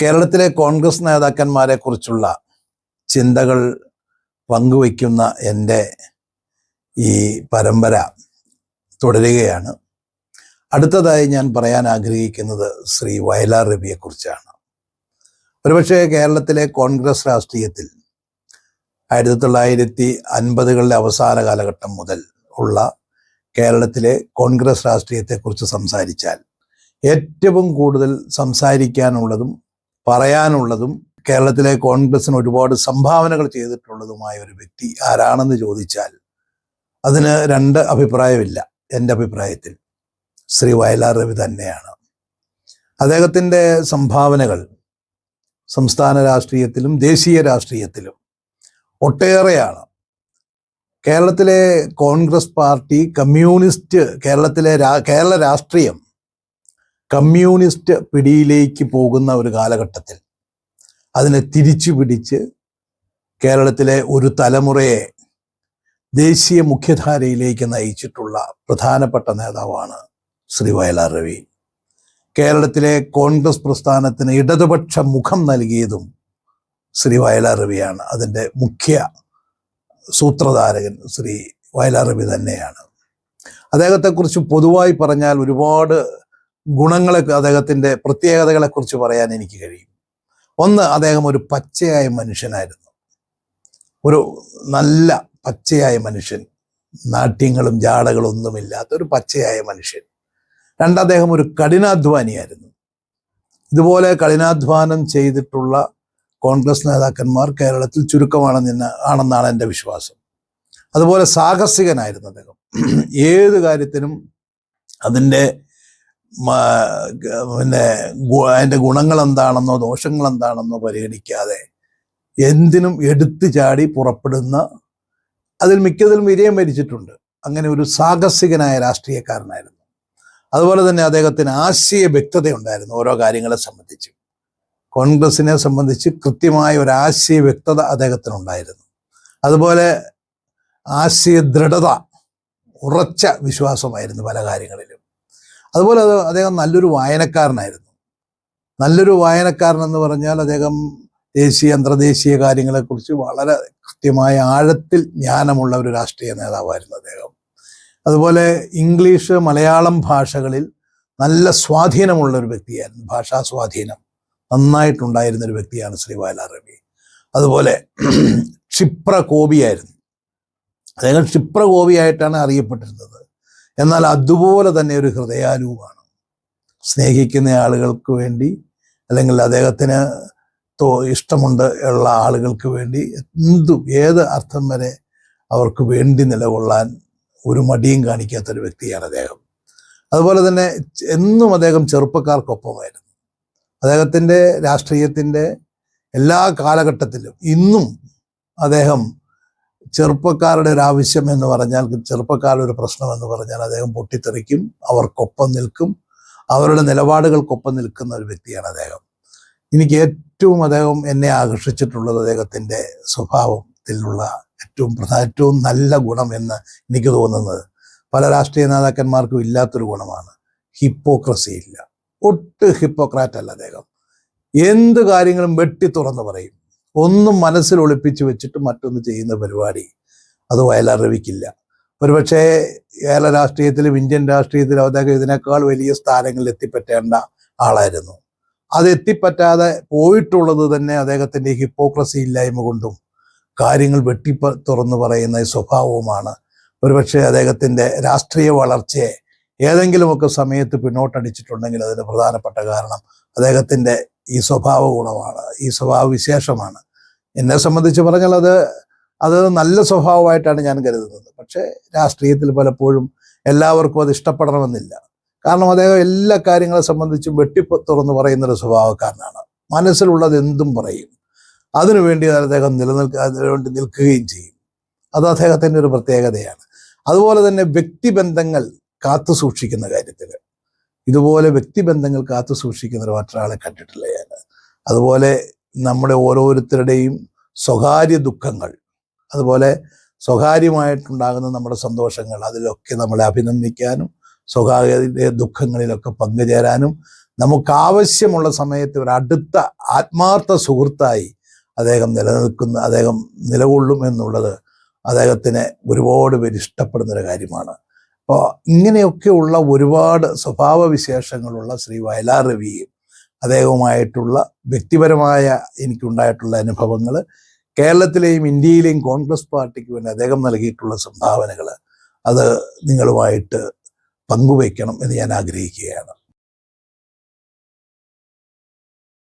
കേരളത്തിലെ കോൺഗ്രസ് നേതാക്കന്മാരെ കുറിച്ചുള്ള ചിന്തകൾ പങ്കുവയ്ക്കുന്ന എൻ്റെ ഈ പരമ്പര തുടരുകയാണ്. അടുത്തതായി ഞാൻ പറയാൻ ആഗ്രഹിക്കുന്നത് ശ്രീ വയലാർ രവിയെക്കുറിച്ചാണ്. ഒരുപക്ഷെ കേരളത്തിലെ കോൺഗ്രസ് രാഷ്ട്രീയത്തിൽ 1950കളുടെ അവസാന കാലഘട്ടം മുതൽ ഉള്ള കേരളത്തിലെ കോൺഗ്രസ് രാഷ്ട്രീയത്തെക്കുറിച്ച് സംസാരിച്ചാൽ ഏറ്റവും കൂടുതൽ സംസാരിക്കാനുള്ളതും പറയാനുള്ളതും കേരളത്തിലെ കോൺഗ്രസിന് ഒരുപാട് സംഭാവനകൾ ചെയ്തിട്ടുള്ളതുമായ ഒരു വ്യക്തി ആരാണെന്ന് ചോദിച്ചാൽ അതിന് രണ്ട് അഭിപ്രായമില്ല. എൻ്റെ അഭിപ്രായത്തിൽ ശ്രീ വയലാർ രവി തന്നെയാണ്. അദ്ദേഹത്തിൻ്റെ സംഭാവനകൾ സംസ്ഥാന രാഷ്ട്രീയത്തിലും ദേശീയ രാഷ്ട്രീയത്തിലും ഒട്ടേറെയാണ്. കേരളത്തിലെ കോൺഗ്രസ് പാർട്ടി കേരള രാഷ്ട്രീയം കമ്മ്യൂണിസ്റ്റ് പിടിയിലേക്ക് പോകുന്ന ഒരു കാലഘട്ടത്തിൽ അതിനെ തിരിച്ചു പിടിച്ച് കേരളത്തിലെ ഒരു തലമുറയെ ദേശീയ മുഖ്യധാരയിലേക്ക് നയിച്ചിട്ടുള്ള പ്രധാനപ്പെട്ട നേതാവാണ് ശ്രീ വയലാർ രവി. കേരളത്തിലെ കോൺഗ്രസ് പ്രസ്ഥാനത്തിന് ഇടതുപക്ഷ മുഖം നൽകിയതും ശ്രീ വയലാർ രവിയാണ്. അതിൻ്റെ മുഖ്യ സൂത്രധാരകൻ ശ്രീ വയലാർ രവി തന്നെയാണ്. അദ്ദേഹത്തെക്കുറിച്ച് പൊതുവായി പറഞ്ഞാൽ ഒരുപാട് അദ്ദേഹത്തിൻ്റെ പ്രത്യേകതകളെക്കുറിച്ച് പറയാൻ എനിക്ക് കഴിയും. ഒന്ന്, അദ്ദേഹം ഒരു പച്ചയായ മനുഷ്യനായിരുന്നു. ഒരു നല്ല പച്ചയായ മനുഷ്യൻ, നാട്യങ്ങളും ജാടകളും ഒന്നുമില്ലാത്ത ഒരു പച്ചയായ മനുഷ്യൻ. രണ്ട്, അദ്ദേഹം ഒരു കഠിനാധ്വാനിയായിരുന്നു. ഇതുപോലെ കഠിനാധ്വാനം ചെയ്തിട്ടുള്ള കോൺഗ്രസ് നേതാക്കന്മാർ കേരളത്തിൽ ചുരുക്കമാണെന്നാണ് എൻ്റെ വിശ്വാസം. അതുപോലെ സാഹസികനായിരുന്നു അദ്ദേഹം. ഏത് കാര്യത്തിനും അതിൻ്റെ അതിൻ്റെ ഗുണങ്ങൾ എന്താണെന്നോ ദോഷങ്ങൾ എന്താണെന്നോ പരിഗണിക്കാതെ എന്തിനും എടുത്തു ചാടി പുറപ്പെടുന്ന, അതിൽ മിക്കതിലും വിജയം വരിച്ചിട്ടുണ്ട്. അങ്ങനെ ഒരു സാഹസികനായ രാഷ്ട്രീയക്കാരനായിരുന്നു. അതുപോലെ തന്നെ അദ്ദേഹത്തിന് ആശയ വ്യക്തതയുണ്ടായിരുന്നു. ഓരോ കാര്യങ്ങളെ സംബന്ധിച്ച്, കോൺഗ്രസിനെ സംബന്ധിച്ച് കൃത്യമായ ഒരു ആശയ വ്യക്തത അദ്ദേഹത്തിനുണ്ടായിരുന്നു. അതുപോലെ ആശയ ദൃഢത, ഉറച്ച വിശ്വാസമായിരുന്നു പല കാര്യങ്ങളിലും. അതുപോലെ അദ്ദേഹം നല്ലൊരു വായനക്കാരനായിരുന്നു. നല്ലൊരു വായനക്കാരൻ എന്ന് പറഞ്ഞാൽ അദ്ദേഹം ദേശീയ അന്തർദേശീയ കാര്യങ്ങളെക്കുറിച്ച് വളരെ കൃത്യമായ ആഴത്തിൽ ജ്ഞാനമുള്ള ഒരു രാഷ്ട്രീയ നേതാവായിരുന്നു അദ്ദേഹം. അതുപോലെ ഇംഗ്ലീഷ്, മലയാളം ഭാഷകളിൽ നല്ല സ്വാധീനമുള്ള ഒരു വ്യക്തിയായിരുന്നു. ഭാഷാ സ്വാധീനം നന്നായിട്ടുണ്ടായിരുന്ന ഒരു വ്യക്തിയാണ് ശ്രീ വയലാർ രവി. അതുപോലെ ക്ഷിപ്രകോപിയായിരുന്നു. അദ്ദേഹം ക്ഷിപ്രകോപിയായിട്ടാണ് അറിയപ്പെട്ടിരുന്നത്. എന്നാൽ അതുപോലെ തന്നെ ഒരു ഹൃദയാലുവാണ്. സ്നേഹിക്കുന്ന ആളുകൾക്ക് വേണ്ടി, അല്ലെങ്കിൽ അദ്ദേഹത്തിന് ഇഷ്ടമുണ്ട് ഉള്ള ആളുകൾക്ക് വേണ്ടി ഏത് അർത്ഥം വരെ അവർക്ക് വേണ്ടി നിലകൊള്ളാൻ ഒരു മടിയും കാണിക്കാത്തൊരു വ്യക്തിയാണ് അദ്ദേഹം. അതുപോലെ തന്നെ എന്നും അദ്ദേഹം ചെറുപ്പക്കാർക്കൊപ്പമായിരുന്നു. അദ്ദേഹത്തിൻ്റെ രാഷ്ട്രീയത്തിൻ്റെ എല്ലാ കാലഘട്ടത്തിലും ഇന്നും അദ്ദേഹം ചെറുപ്പക്കാരുടെ ഒരു ആവശ്യം എന്ന് പറഞ്ഞാൽ, ചെറുപ്പക്കാരുടെ ഒരു പ്രശ്നം എന്ന് പറഞ്ഞാൽ അദ്ദേഹം പൊട്ടിത്തെറിക്കും, അവർക്കൊപ്പം നിൽക്കും, അവരുടെ നിലപാടുകൾക്കൊപ്പം നിൽക്കുന്ന ഒരു വ്യക്തിയാണ് അദ്ദേഹം. എനിക്ക് ഏറ്റവും എന്നെ ആകർഷിച്ചിട്ടുള്ളത് അദ്ദേഹത്തിൻ്റെ സ്വഭാവത്തിലുള്ള ഏറ്റവും നല്ല ഗുണം എന്ന് എനിക്ക് തോന്നുന്നത്, പല രാഷ്ട്രീയ നേതാക്കന്മാർക്കും ഇല്ലാത്തൊരു ഗുണമാണ്. ഹിപ്പോക്രസി ഇല്ല. ഒട്ടും ഹിപ്പോക്രാറ്റ് അല്ല അദ്ദേഹം. എന്ത് കാര്യങ്ങളും വെട്ടി തുറന്ന് പറയും. ഒന്നും മനസ്സിൽ ഒളിപ്പിച്ച് വെച്ചിട്ട് മറ്റൊന്ന് ചെയ്യുന്ന പരിപാടി അത് വയലാർ രവിക്കില്ല. ഒരുപക്ഷെ കേരള രാഷ്ട്രീയത്തിലും ഇന്ത്യൻ രാഷ്ട്രീയത്തിലും അദ്ദേഹം ഇതിനേക്കാൾ വലിയ സ്ഥാനങ്ങളിൽ എത്തിപ്പറ്റേണ്ട ആളായിരുന്നു. അത് എത്തിപ്പറ്റാതെ പോയിട്ടുള്ളത് തന്നെ അദ്ദേഹത്തിൻ്റെ ഹിപ്പോക്രസി ഇല്ലായ്മ കൊണ്ടും കാര്യങ്ങൾ തുറന്ന് പറയുന്ന ഈ സ്വഭാവവുമാണ് ഒരുപക്ഷെ അദ്ദേഹത്തിൻ്റെ രാഷ്ട്രീയ വളർച്ചയെ ഏതെങ്കിലുമൊക്കെ സമയത്ത് പിന്നോട്ടടിച്ചിട്ടുണ്ടെങ്കിൽ അതിന് പ്രധാനപ്പെട്ട കാരണം അദ്ദേഹത്തിൻ്റെ ഈ സ്വഭാവ ഗുണമാണ്, ഈ സ്വഭാവ വിശേഷമാണ്. എന്നെ സംബന്ധിച്ച് പറഞ്ഞാൽ അത് നല്ല സ്വഭാവമായിട്ടാണ് ഞാൻ കരുതുന്നത്. പക്ഷേ രാഷ്ട്രീയത്തിൽ പലപ്പോഴും എല്ലാവർക്കും അത് ഇഷ്ടപ്പെടണമെന്നില്ല. കാരണം അദ്ദേഹം എല്ലാ കാര്യങ്ങളെ സംബന്ധിച്ചും തുറന്ന് പറയുന്നൊരു സ്വഭാവക്കാരനാണ്. മനസ്സിലുള്ളത് എന്തും പറയും. അതിനുവേണ്ടി അദ്ദേഹം അതിനുവേണ്ടി നിൽക്കുകയും ചെയ്യും. അത് അദ്ദേഹത്തിൻ്റെ ഒരു പ്രത്യേകതയാണ്. അതുപോലെ തന്നെ വ്യക്തിബന്ധങ്ങൾ കാത്തു സൂക്ഷിക്കുന്ന കാര്യത്തിൽ ഇതുപോലെ വ്യക്തിബന്ധങ്ങൾ കാത്തു സൂക്ഷിക്കുന്ന മറ്റൊരാളെ കണ്ടിട്ടില്ല ഞാൻ. അതുപോലെ നമ്മുടെ ഓരോരുത്തരുടെയും സ്വകാര്യ ദുഃഖങ്ങൾ, അതുപോലെ സ്വകാര്യമായിട്ടുണ്ടാകുന്ന നമ്മുടെ സന്തോഷങ്ങൾ, അതിലൊക്കെ നമ്മളെ അഭിനന്ദിക്കാനും സ്വകാര്യ ദുഃഖങ്ങളിലൊക്കെ പങ്കുചേരാനും നമുക്കാവശ്യമുള്ള സമയത്ത് ഒരു അടുത്ത ആത്മാർത്ഥ സുഹൃത്തായി അദ്ദേഹം നിലകൊള്ളും എന്നുള്ളത് അദ്ദേഹത്തിന് ഒരുപാട് പേര് ഇഷ്ടപ്പെടുന്നൊരു കാര്യമാണ്. അപ്പോൾ ഇങ്ങനെയൊക്കെയുള്ള ഒരുപാട് സ്വഭാവവിശേഷങ്ങളുള്ള ശ്രീ വയലാർ രവിയും അദ്ദേഹവുമായിട്ടുള്ള വ്യക്തിപരമായ എനിക്കുണ്ടായിട്ടുള്ള അനുഭവങ്ങൾ, കേരളത്തിലെയും ഇന്ത്യയിലെയും കോൺഗ്രസ് പാർട്ടിക്ക് വേണ്ടി അദ്ദേഹം നൽകിയിട്ടുള്ള സംഭാവനകൾ അത് നിങ്ങളുമായിട്ട് പങ്കുവയ്ക്കണം എന്ന് ഞാൻ ആഗ്രഹിക്കുകയാണ്.